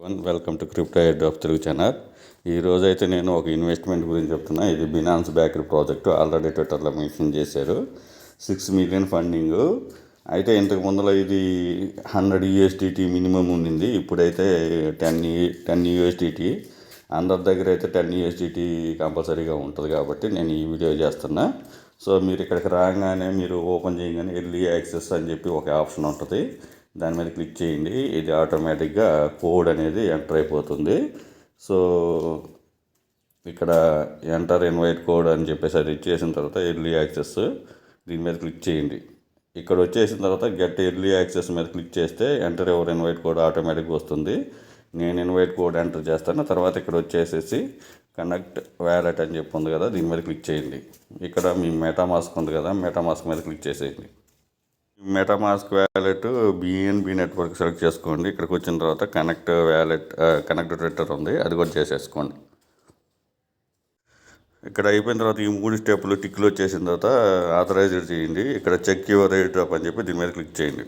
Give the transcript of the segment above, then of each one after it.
Welcome to crypto head of Telugu channel. ఈరోజు అయితే నేను ఒక ఇన్వెస్ట్మెంట్ గురించి చెప్తున్నా. ఇది బినాన్స్ బ్యాక్డ్ ప్రాజెక్టు. ఆల్రెడీ ట్విట్టర్లో మెన్షన్ చేశారు. 6 million ఫండింగ్. అయితే ఇంతకు ముందులో ఇది 100 USDT మినిమం ఉండింది. ఇప్పుడైతే 10 USDT. అందరి దగ్గర అయితే 10 USDT కంపల్సరీగా ఉంటుంది కాబట్టి నేను ఈ వీడియో చేస్తున్నా. సో మీరు ఇక్కడికి రాగానే మీరు ఓపెన్ చేయగానే ఎర్లీ యాక్సెస్ అని చెప్పి ఒక ఆప్షన్ ఉంటుంది. దాని మీద క్లిక్ చేయండి. ఇది ఆటోమేటిక్గా కోడ్ అనేది ఎంటర్ అయిపోతుంది. సో ఇక్కడ ఎంటర్ ఇన్వైట్ కోడ్ అని చెప్పేసి అది ఇచ్చేసిన తర్వాత ఎర్లీ యాక్సెస్ దీని మీద క్లిక్ చేయండి. ఇక్కడ వచ్చేసిన తర్వాత గెట్ ఎర్లీ యాక్సెస్ మీద క్లిక్ చేస్తే ఎంటర్ ఎవర్ ఇన్వైట్ కోడ్ ఆటోమేటిక్గా వస్తుంది. నేను ఇన్వైట్ కోడ్ ఎంటర్ చేస్తాను. తర్వాత ఇక్కడ వచ్చేసేసి కనెక్ట్ వ్యాలెట్ అని చెప్పి ఉంది కదా, దీని మీద క్లిక్ చేయండి. ఇక్కడ మీ మెటామాస్క్ ఉంది కదా, మెటామాస్క్ మీద క్లిక్ చేసేయండి. MetaMask wallet BNB network select చేసుకోండి. ఇక్కడికి వచ్చిన తర్వాత కనెక్ట్ వ్యాలెట్ కనెక్ట్ ట్విట్టర్ ఉంది, అది కూడా చేసేసుకోండి. ఇక్కడ అయిపోయిన తర్వాత ఈ 3 స్టెప్పులు టిక్లు వచ్చేసిన తర్వాత ఆథరైజ్డ్ చేయండి. ఇక్కడ చెక్ యువర్ ఎయిర్ డ్రాప్ అని చెప్పి దీని మీద క్లిక్ చేయండి.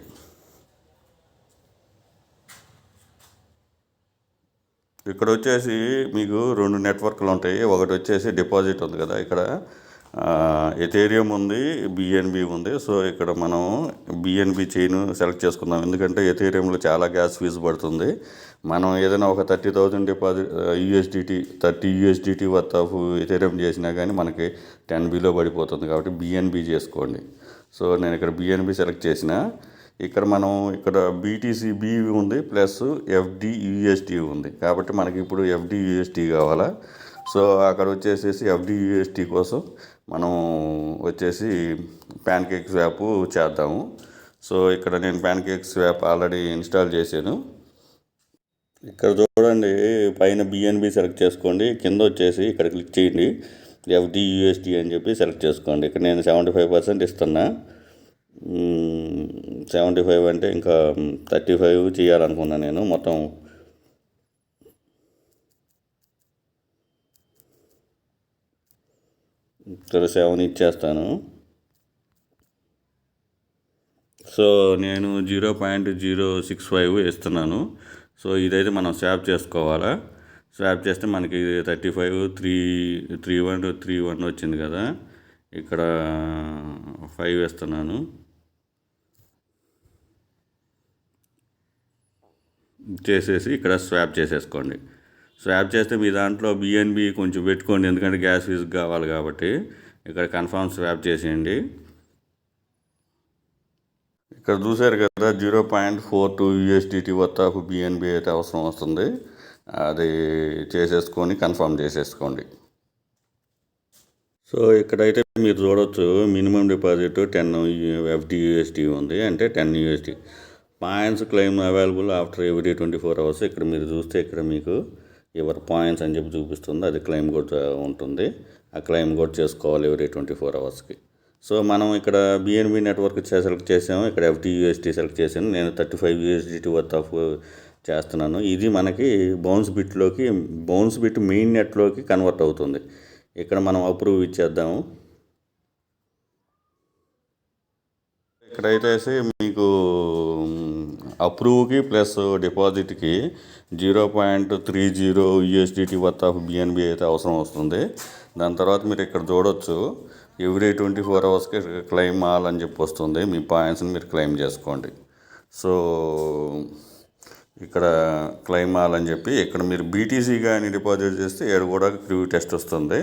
ఇక్కడ వచ్చేసి మీకు 2 నెట్వర్క్లు ఉంటాయి. ఒకటి వచ్చేసి డిపాజిట్ ఉంది కదా, ఇక్కడ ఎథేరియం ఉంది, బిఎన్బి ఉంది. సో ఇక్కడ మనం బిఎన్బి చైన్ సెలెక్ట్ చేసుకుందాం. ఎందుకంటే ఎథేరియంలో చాలా గ్యాస్ ఫీజు పడుతుంది. మనం ఏదైనా ఒక 30,000 deposit USDT 30 USDT worth of Ethereum చేసినా కానీ మనకి 10 బిలో పడిపోతుంది. కాబట్టి బిఎన్బి చేసుకోండి. సో నేను ఇక్కడ బిఎన్బి సెలెక్ట్ చేసిన. ఇక్కడ మనం ఇక్కడ BTC ఉంది ప్లస్ FDUSD ఉంది. కాబట్టి మనకి ఇప్పుడు FDUSD కావాలా. సో అక్కడ వచ్చేసేసి FDUSD కోసం మనం వచ్చేసి ప్యాన్కేక్ స్వాప్ చేద్దాము. సో ఇక్కడ నేను ప్యాన్కేక్ స్వాప్ ఆల్రెడీ ఇన్స్టాల్ చేశాను. ఇక్కడ చూడండి, పైన BNB సెలెక్ట్ చేసుకోండి. కింద వచ్చేసి ఇక్కడ క్లిక్ చేయండి. FDUSD అని చెప్పి సెలెక్ట్ చేసుకోండి. ఇక్కడ నేను 75% ఇస్తున్నా. 75 అంటే ఇంకా 35 చేయాలనుకున్నాను నేను. మొత్తం ఇక్కడ 7 ఇచ్చేస్తాను. సో నేను 0.065 ఇస్తున్నాను. సో ఇదైతే మనం స్వాప్ చేసుకోవాలా. స్వాప్ చేస్తే మనకి 35 31 వచ్చింది కదా. ఇక్కడ 5 ఇస్తున్నాను. చేసేసి ఇక్కడ స్వాప్ చేసేసుకోండి. స్వాప్ చేస్తే మీ దాంట్లో బిఎన్బి కొంచెం పెట్టుకోండి, ఎందుకంటే గ్యాస్ ఫీజు కావాలి కాబట్టి. ఇక్కడ కన్ఫర్మ్ స్వాప్ చేసేయండి. ఇక్కడ చూసారు కదా, 0.42 USDT వర్త్ ఆఫ్ బిఎన్బి అయితే అవసరం వస్తుంది. అది చేసేసుకొని కన్ఫర్మ్ చేసేసుకోండి. సో ఇక్కడైతే మీరు చూడవచ్చు, మినిమం డిపాజిట్ 10 FDUSD ఉంది, అంటే 10 USD. Points claim available after every 24 hours. ఇక్కడ మీరు చూస్తే ఇక్కడ మీకు యువర్ పాయింట్స్ అని చెప్పి చూపిస్తుంది. అది క్లెయిమ్ కూడా ఉంటుంది. ఆ క్లెయిమ్ కూడా చేసుకోవాలి ఎవ్రీ 24 hours. సో మనం ఇక్కడ బిఎన్బి నెట్వర్క్ సెలెక్ట్ చేసాము. ఇక్కడ FDUSD సెలెక్ట్ చేసాను. నేను 35 USDT వర్త్ ఆఫ్ చేస్తున్నాను. ఇది మనకి బౌన్స్ బిట్ మెయిన్ నెట్లోకి కన్వర్ట్ అవుతుంది. ఇక్కడ మనం అప్రూవ్ ఇచ్చేద్దాము. ఇక్కడైతే మీకు అప్రూవ్కి ప్లస్ డిపాజిట్కి 0.30 USDT వర్త్ ఆఫ్ బిఎన్బి అయితే అవసరం వస్తుంది. దాని తర్వాత మీరు ఇక్కడ చూడవచ్చు, ఎవ్రీ 24 hours క్లెయిమ్ ఆల్ అని చెప్పి వస్తుంది. మీ పాయింట్స్ని మీరు క్లెయిమ్ చేసుకోండి. సో ఇక్కడ క్లెయిమ్ ఆల్ అని చెప్పి ఇక్కడ మీరు BTC కానీ డిపాజిట్ చేస్తే ఇక్కడ కూడా క్యూ టెస్ట్ వస్తుంది.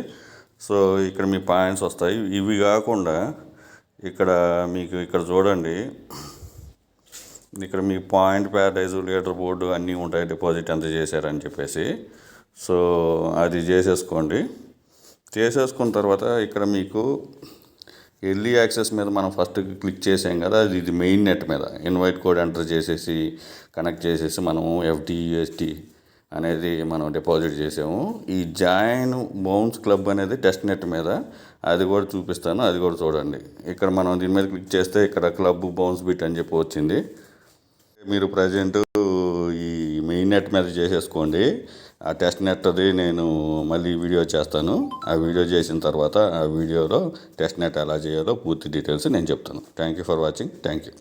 సో ఇక్కడ మీ పాయింట్స్ వస్తాయి. ఇవి కాకుండా ఇక్కడ మీకు ఇక్కడ చూడండి, ఇక్కడ మీ పాయింట్ ప్యారడైజ్ లీడర్ బోర్డు అన్నీ ఉంటాయి, డిపాజిట్ ఎంత చేశారని చెప్పేసి. సో అది చేసేసుకోండి. చేసేసుకున్న తర్వాత ఇక్కడ మీకు ఎర్లీ యాక్సెస్ మీద మనం ఫస్ట్ క్లిక్ చేసాం కదా, ఇది మెయిన్ నెట్ మీద ఇన్వైట్ కోడ్ ఎంటర్ చేసేసి కనెక్ట్ చేసేసి మనము FDUSD అనేది మనం డిపాజిట్ చేసాము. ఈ జాయిన్ బౌన్స్ క్లబ్ అనేది టెస్ట్ నెట్ మీద, అది కూడా చూపిస్తాను, అది కూడా చూడండి. ఇక్కడ మనం దీని మీద క్లిక్ చేస్తే ఇక్కడ క్లబ్ బౌన్స్ బిట్ అని చెప్పి వచ్చింది. మీరు ప్రజెంట్ ఈ మెయిన్ నెట్ మీద చేసేసుకోండి. ఆ టెస్ట్ నెట్ అది నేను మళ్ళీ వీడియో చేస్తాను. ఆ వీడియో చేసిన తర్వాత ఆ వీడియోలో టెస్ట్ నెట్ ఎలా చేయాలో పూర్తి డీటెయిల్స్ నేను చెప్తాను. Thank you for watching. Thank you.